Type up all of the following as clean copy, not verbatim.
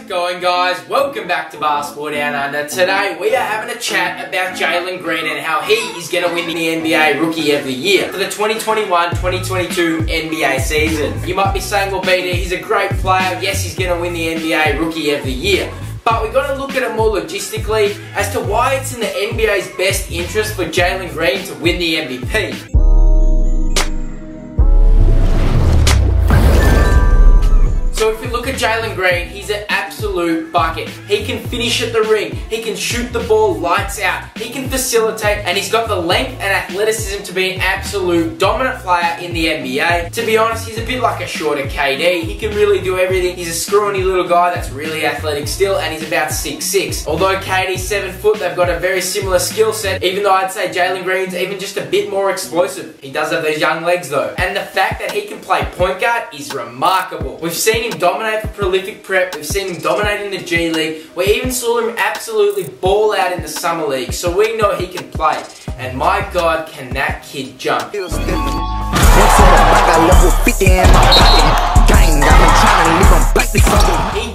going, guys? Welcome back to Basketball Down Under. Today we are having a chat about Jalen Green and how he is going to win the NBA Rookie of the Year for the 2021-2022 NBA season. You might be saying, well, BD, he's a great player. Yes, he's going to win the NBA Rookie of the Year. But we've got to look at it more logistically as to why it's in the NBA's best interest for Jalen Green to win the MVP. So if we look at Jalen Green, he's an absolute bucket. He can finish at the ring, he can shoot the ball lights out, he can facilitate, and he's got the length and athleticism to be an absolute dominant player in the NBA. To be honest, he's a bit like a shorter KD. He can really do everything. He's a scrawny little guy that's really athletic still, and he's about 6'6". Although KD's 7 foot, they've got a very similar skill set, even though I'd say Jalen Green's even just a bit more explosive. He does have those young legs though. And the fact that he can play point guard is remarkable. We've seen him dominate for prolific prep, we've seen him dominate in the G League, we even saw him absolutely ball out in the Summer League, so we know he can play. And my God, can that kid jump. He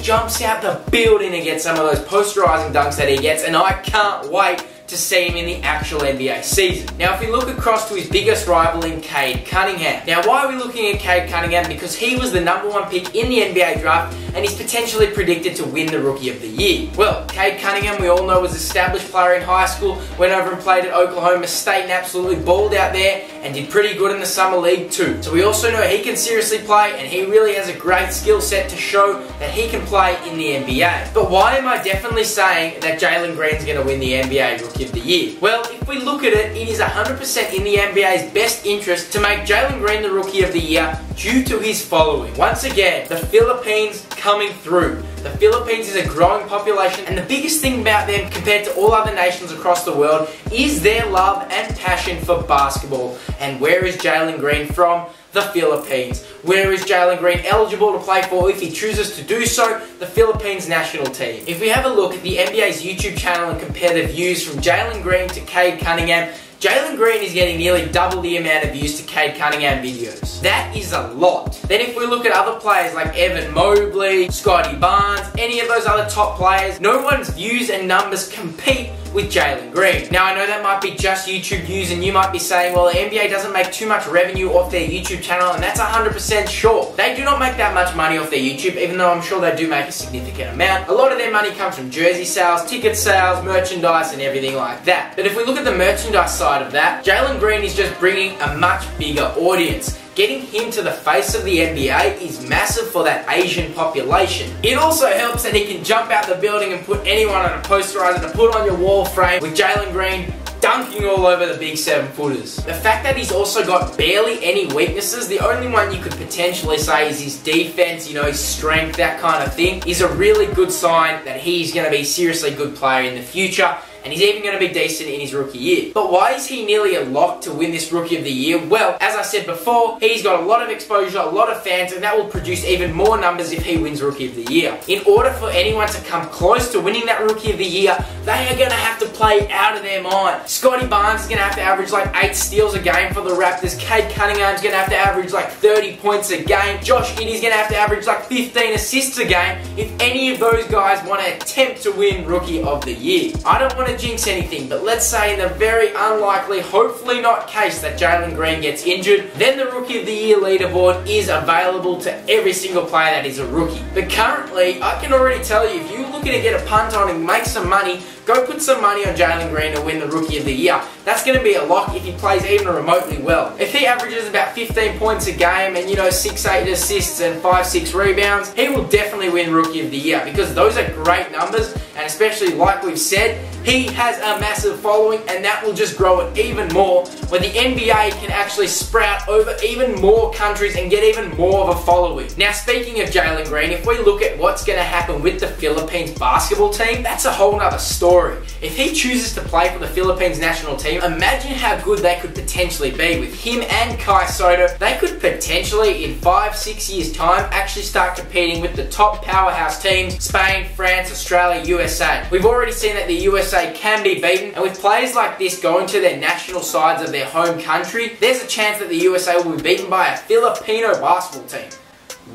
jumps out the building and gets some of those posterizing dunks that he gets, and I can't wait to see him in the actual NBA season. Now, if we look across to his biggest rival in Cade Cunningham. Now, why are we looking at Cade Cunningham? Because he was the #1 pick in the NBA draft, and he's potentially predicted to win the Rookie of the Year. Well, Cade Cunningham, we all know, was an established player in high school, went over and played at Oklahoma State and absolutely balled out there, and did pretty good in the Summer League too. So we also know he can seriously play, and he really has a great skill set to show that he can play in the NBA. But why am I definitely saying that Jalen Green's going to win the NBA Rookie of the Year? Well, if we look at it, it is 100% in the NBA's best interest to make Jalen Green the Rookie of the Year due to his following. Once again, the Philippines coming through. The Philippines is a growing population, and the biggest thing about them compared to all other nations across the world is their love and passion for basketball. And where is Jalen Green from? The Philippines. Where is Jalen Green eligible to play for if he chooses to do so? The Philippines national team. If we have a look at the NBA's YouTube channel and compare the views from Jalen Green to Cade Cunningham, Jalen Green is getting nearly double the amount of views to Cade Cunningham videos. That is a lot. Then if we look at other players like Evan Mobley, Scotty Barnes, any of those other top players, no one's views and numbers compete with Jalen Green. Now, I know that might be just YouTube views, and you might be saying, well, the NBA doesn't make too much revenue off their YouTube channel, and that's 100% sure. They do not make that much money off their YouTube, even though I'm sure they do make a significant amount. A lot of their money comes from jersey sales, ticket sales, merchandise, and everything like that. But if we look at the merchandise side of that, Jalen Green is just bringing a much bigger audience. Getting him to the face of the NBA is massive for that Asian population. It also helps that he can jump out the building and put anyone on a posterizer to put on your wall frame with Jalen Green dunking all over the big 7-footers. The fact that he's also got barely any weaknesses, the only one you could potentially say is his defense, you know, his strength, that kind of thing, is a really good sign that he's going to be a seriously good player in the future. And he's even going to be decent in his rookie year. But why is he nearly a lock to win this Rookie of the Year? Well, as I said before, he's got a lot of exposure, a lot of fans, and that will produce even more numbers if he wins Rookie of the Year. In order for anyone to come close to winning that Rookie of the Year, they are going to have to play out of their mind. Scotty Barnes is going to have to average like 8 steals a game for the Raptors. Cade Cunningham is going to have to average like 30 points a game. Josh Giddey's going to have to average like 15 assists a game if any of those guys want to attempt to win Rookie of the Year. I don't want to jinx anything, but let's say in the very unlikely, hopefully not case that Jalen Green gets injured, then the Rookie of the Year leaderboard is available to every single player that is a rookie. But currently, I can already tell you, if you're looking to get a punt on and make some money, go put some money on Jalen Green to win the Rookie of the Year. That's going to be a lock if he plays even remotely well. If he averages about 15 points a game and, you know, 6-8 assists and 5-6 rebounds, he will definitely win Rookie of the Year, because those are great numbers, and especially like we've said, he has a massive following, and that will just grow it even more, where the NBA can actually sprout over even more countries and get even more of a following. Now, speaking of Jalen Green, if we look at what's going to happen with the Philippines basketball team, that's a whole nother story. If he chooses to play for the Philippines national team, imagine how good they could potentially be with him and Kai Sotto. They could potentially, in 5-6 years' time, actually start competing with the top powerhouse teams, Spain, France, Australia, USA. We've already seen that the USA can be beaten, and with players like this going to their national sides of their home country, there's a chance that the USA will be beaten by a Filipino basketball team.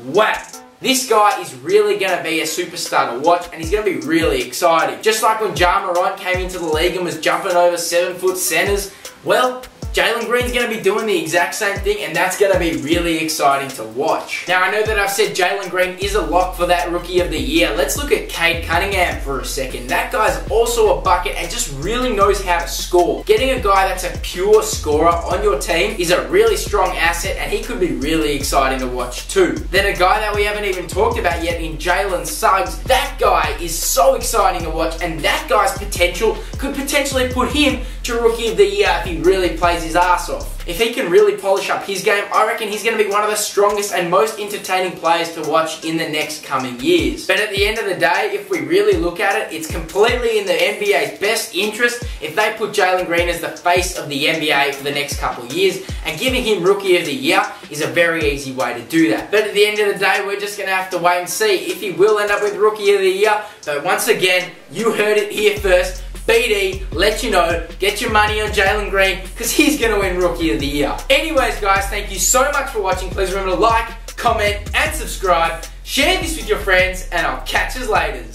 Wow. This guy is really going to be a superstar to watch, and he's going to be really exciting. Just like when Ja Morant came into the league and was jumping over 7-foot centers, well, Jalen Green's going to be doing the exact same thing, and that's going to be really exciting to watch. Now, I know that I've said Jalen Green is a lock for that Rookie of the Year. Let's look at Cade Cunningham for a second. That guy's also a bucket and just really knows how to score. Getting a guy that's a pure scorer on your team is a really strong asset, and he could be really exciting to watch too. Then a guy that we haven't even talked about yet in Jalen Suggs, that guy is so exciting to watch, and that guy's potential could potentially put him to Rookie of the Year if he really plays his ass off. If he can really polish up his game, I reckon he's going to be one of the strongest and most entertaining players to watch in the next coming years. But at the end of the day, if we really look at it, it's completely in the NBA's best interest if they put Jalen Green as the face of the NBA for the next couple of years, and giving him Rookie of the Year is a very easy way to do that. But at the end of the day, we're just going to have to wait and see if he will end up with Rookie of the Year. But once again, you heard it here first. BD, let you know, get your money on Jalen Green, because he's going to win Rookie of the Year. Anyways, guys, thank you so much for watching. Please remember to like, comment, and subscribe. Share this with your friends, and I'll catch you later.